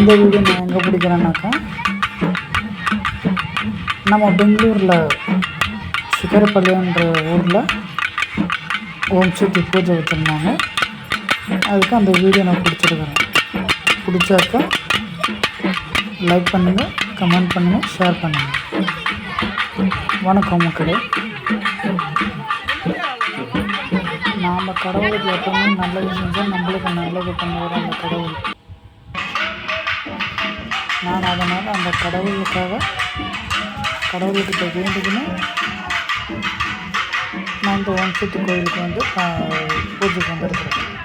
இந்த வீடியோ நான் எங்கே பிடிக்கிறேன்னாக்கா, நம்ம பெங்களூரில் சிகரப்பள்ளின்ற ஊரில் ஓம் சக்தி பூஜை வச்சுருந்தாங்க. அதுக்கு அந்த வீடியோ நான் பிடிச்சிருக்கிறேன். பிடிச்சாக்கா லைக் பண்ணுங்கள், கமெண்ட் பண்ணுங்கள், ஷேர் பண்ணுங்கள். வணக்கம் மக்களே. நாம் கடவுளுக்கு எப்பவுமே நல்லது செஞ்சால் நம்மளுக்கு நல்லது பண்ணுவார் அந்த கடவுள். நான் அதனால் அந்த கடவுள்கிட்ட வேண்டிக்கணும். நான் இந்த ஓம் சக்தி கோயிலுக்கு பூஜைக்கு வந்திருக்கிறேன்.